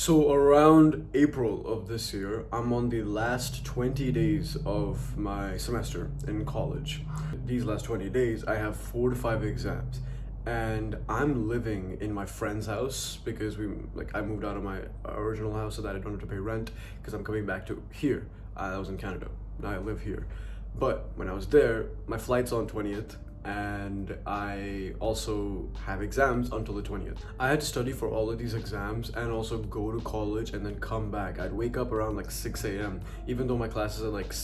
So around April of this year, I'm on the last 20 days of my semester in college. These last 20 days, I have 4 to 5 exams. And I'm living in my friend's house because I moved out of my original house so that I don't have to pay rent because I'm coming back to here. I was in Canada. Now I live here. But when I was there, my flight's on 20th and I also have exams until the 20th. I had to study for all of these exams and also go to college and then come back. I'd wake up around like 6 a.m. Even though my classes are like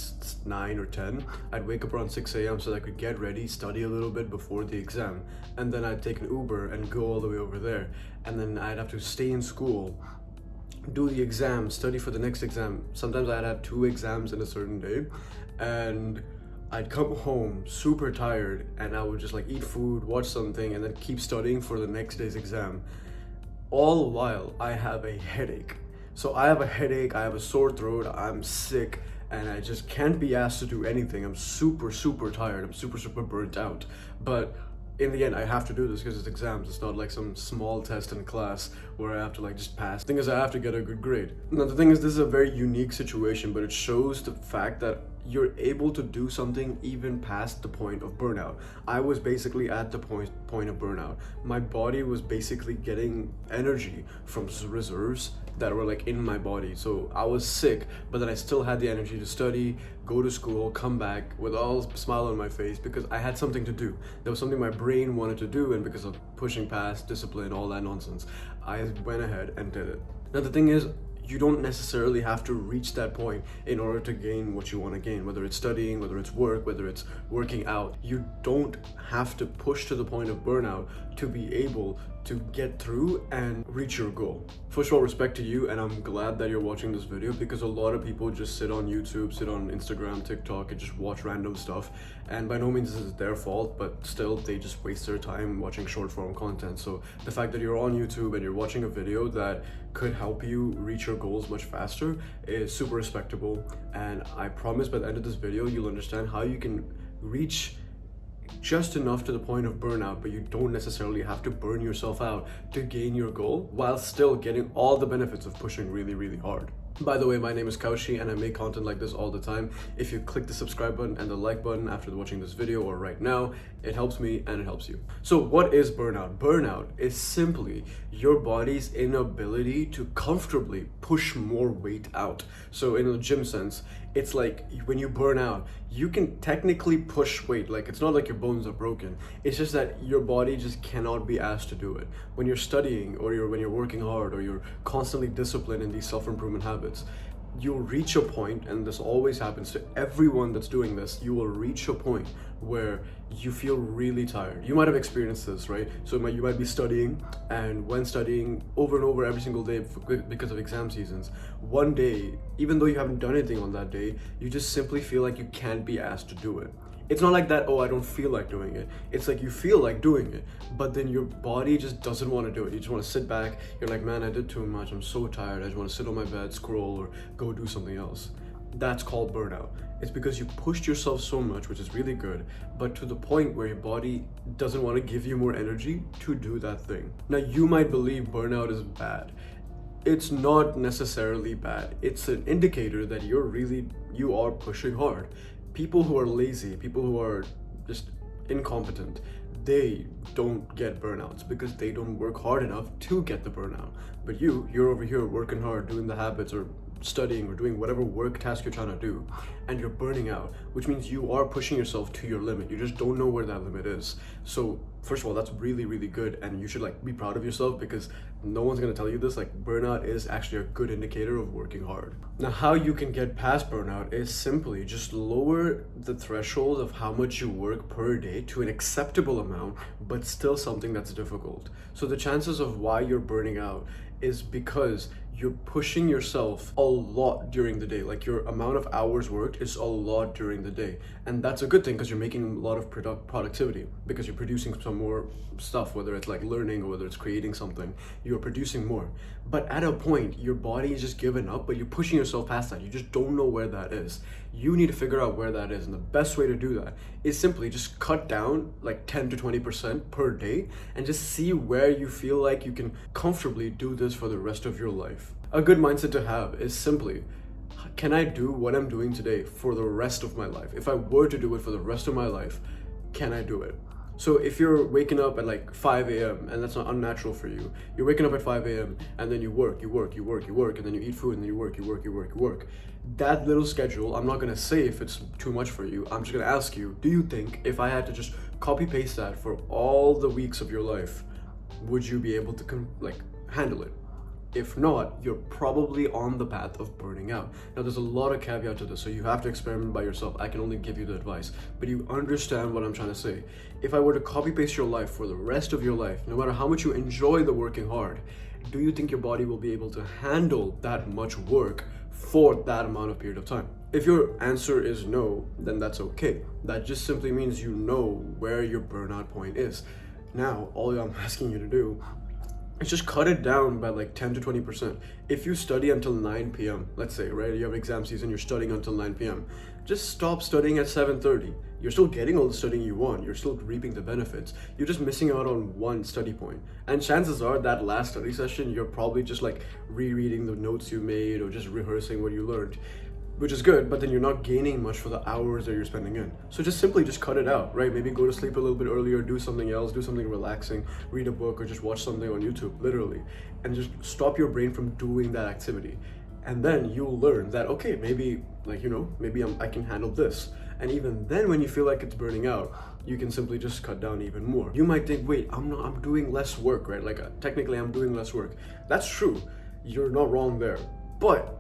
9 or 10, I'd wake up around 6 a.m. so that I could get ready, study a little bit before the exam. And then I'd take an Uber and go all the way over there. And then I'd have to stay in school, do the exam, study for the next exam. Sometimes I'd have 2 exams in a certain day. And I'd come home super tired and I would just like eat food, watch something, and then keep studying for the next day's exam. All while I have a headache. So I have a headache, I have a sore throat, I'm sick, and I just can't be asked to do anything. I'm super tired, I'm super burnt out. But in the end, I have to do this because it's exams. It's not like some small test in class where I have to like just pass. The thing is, I have to get a good grade. Now, the thing is, this is a very unique situation, but it shows the fact that you're able to do something even past the point of burnout. I was basically at the point of burnout. My body was basically getting energy from reserves that were like in my body. So I was sick, but then I still had the energy to study, go to school, come back with all a smile on my face because I had something to do. There was something my brain wanted to do, and because of pushing past discipline, all that nonsense, I went ahead and did it. Now the thing is, you don't necessarily have to reach that point in order to gain what you want to gain, whether it's studying, whether it's work, whether it's working out. You don't have to push to the point of burnout to be able to get through and reach your goal. First of all, respect to you, and I'm glad that you're watching this video because a lot of people just sit on YouTube, sit on Instagram, TikTok, and just watch random stuff. And by no means this is their fault, but still they just waste their time watching short form content. So the fact that you're on YouTube and you're watching a video that could help you reach your goals much faster is super respectable. And I promise by the end of this video, you'll understand how you can reach just enough to the point of burnout, but you don't necessarily have to burn yourself out to gain your goal while still getting all the benefits of pushing really hard. By the way, my name is Kaushi and I make content like this all the time. If you click the subscribe button and the like button after watching this video or right now, it helps me and it helps you. So what is burnout? Burnout is simply your body's inability to comfortably push more weight out. So in a gym sense, it's like when you burn out, you can technically push weight. Like it's not like your bones are broken. It's just that your body just cannot be asked to do it. When you're studying or when you're working hard or you're constantly disciplined in these self-improvement habits, you'll reach a point, and this always happens to everyone that's doing this, you will reach a point where you feel really tired. You might have experienced this, right? So you might be studying, and when studying over and over every single day because of exam seasons, one day, even though you haven't done anything on that day, you just simply feel like you can't be asked to do it. It's not like that, oh, I don't feel like doing it. It's like you feel like doing it, but then your body just doesn't want to do it. You just want to sit back. You're like, man, I did too much. I'm so tired. I just want to sit on my bed, scroll, or go do something else. That's called burnout. It's because you pushed yourself so much, which is really good, but to the point where your body doesn't want to give you more energy to do that thing. Now, you might believe burnout is bad. It's not necessarily bad. It's an indicator that you are pushing hard. People who are lazy, people who are just incompetent, they don't get burnouts because they don't work hard enough to get the burnout. But you're over here working hard, doing the habits or studying or doing whatever work task you're trying to do, and you're burning out, which means you are pushing yourself to your limit. You just don't know where that limit is. So first of all, that's really good, and you should like be proud of yourself because no one's gonna tell you this. Like burnout is actually a good indicator of working hard. Now, how you can get past burnout is simply just lower the threshold of how much you work per day to an acceptable amount, but still something that's difficult. So the chances of why you're burning out is because you're pushing yourself a lot during the day. Like your amount of hours worked is a lot during the day. And that's a good thing because you're making a lot of productivity because you're producing some more stuff, whether it's like learning or whether it's creating something, you're producing more. But at a point, your body is just giving up, but you're pushing yourself past that. You just don't know where that is. You need to figure out where that is. And the best way to do that is simply just cut down like 10 to 20% per day and just see where you feel like you can comfortably do this for the rest of your life. life. A good mindset to have is simply, can I do what I'm doing today for the rest of my life? If I were to do it for the rest of my life, can I do it? So if you're waking up at like 5 a.m. and that's not unnatural for you, you're waking up at 5 a.m. and then you work, and then you eat food and then you work. That little schedule, I'm not gonna say if it's too much for you, I'm just gonna ask you, do you think if I had to just copy paste that for all the weeks of your life, would you be able to handle it? If not, you're probably on the path of burning out. Now, there's a lot of caveat to this, so you have to experiment by yourself. I can only give you the advice, but you understand what I'm trying to say. If I were to copy paste your life for the rest of your life, no matter how much you enjoy the working hard, do you think your body will be able to handle that much work for that amount of period of time? If your answer is no, then that's okay. That just simply means you know where your burnout point is. Now, all I'm asking you to do is just cut it down by like 10 to 20%. If you study until 9 p.m., let's say, right, you have exam season, you're studying until 9 p.m., just stop studying at 7:30. You're still getting all the studying you want. You're still reaping the benefits. You're just missing out on one study point. And chances are that last study session, you're probably just like rereading the notes you made or just rehearsing what you learned, which is good, but then you're not gaining much for the hours that you're spending in. So just simply just cut it out, right? Maybe go to sleep a little bit earlier, do something else, do something relaxing, read a book, or just watch something on YouTube, literally. And just stop your brain from doing that activity. And then you'll learn that, okay, maybe I can handle this. And even then when you feel like it's burning out, you can simply just cut down even more. You might think, wait, I'm doing less work, right? Technically I'm doing less work. That's true, you're not wrong there. But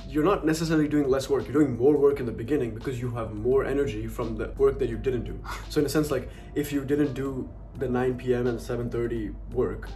you're not necessarily doing less work, you're doing more work in the beginning because you have more energy from the work that you didn't do. So in a sense, like if you didn't do the 9 p.m. and 7:30 work,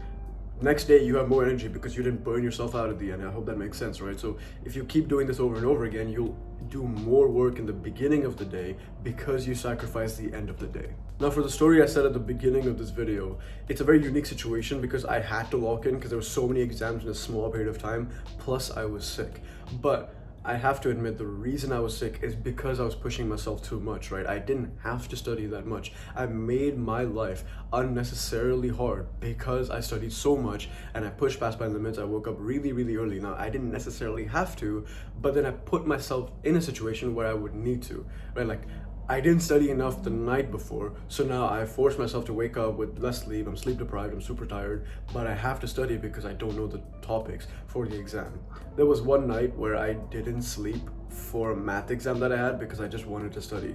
next day you have more energy because you didn't burn yourself out at the end. I hope that makes sense, right? So if you keep doing this over and over again, you'll do more work in the beginning of the day because you sacrifice the end of the day. Now, for the story I said at the beginning of this video, it's a very unique situation because I had to lock in because there were so many exams in a small period of time, plus I was sick. But I have to admit, the reason I was sick is because I was pushing myself too much, right? I didn't have to study that much. I made my life unnecessarily hard because I studied so much and I pushed past my limits. I woke up really, really early. Now, I didn't necessarily have to, but then I put myself in a situation where I would need to, right? Like, I didn't study enough the night before, so now I force myself to wake up with less sleep. I'm sleep deprived, I'm super tired, but I have to study because I don't know the topics for the exam. There was one night where I didn't sleep for a math exam that I had because I just wanted to study.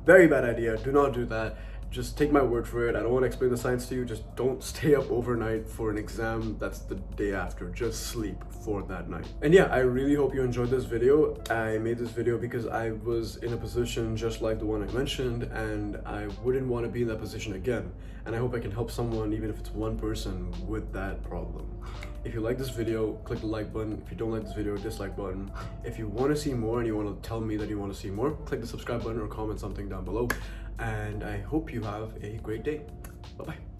Very bad idea, do not do that. Just take my word for it. I don't want to explain the science to you. Just don't stay up overnight for an exam that's the day after. Just sleep for that night. And yeah, I really hope you enjoyed this video. I made this video because I was in a position just like the one I mentioned, and I wouldn't want to be in that position again. And I hope I can help someone, even if it's one person, with that problem. If you like this video, click the like button. If you don't like this video, dislike button. If you want to see more and you want to tell me that you want to see more, click the subscribe button or comment something down below. And I hope you have a great day. Bye-bye.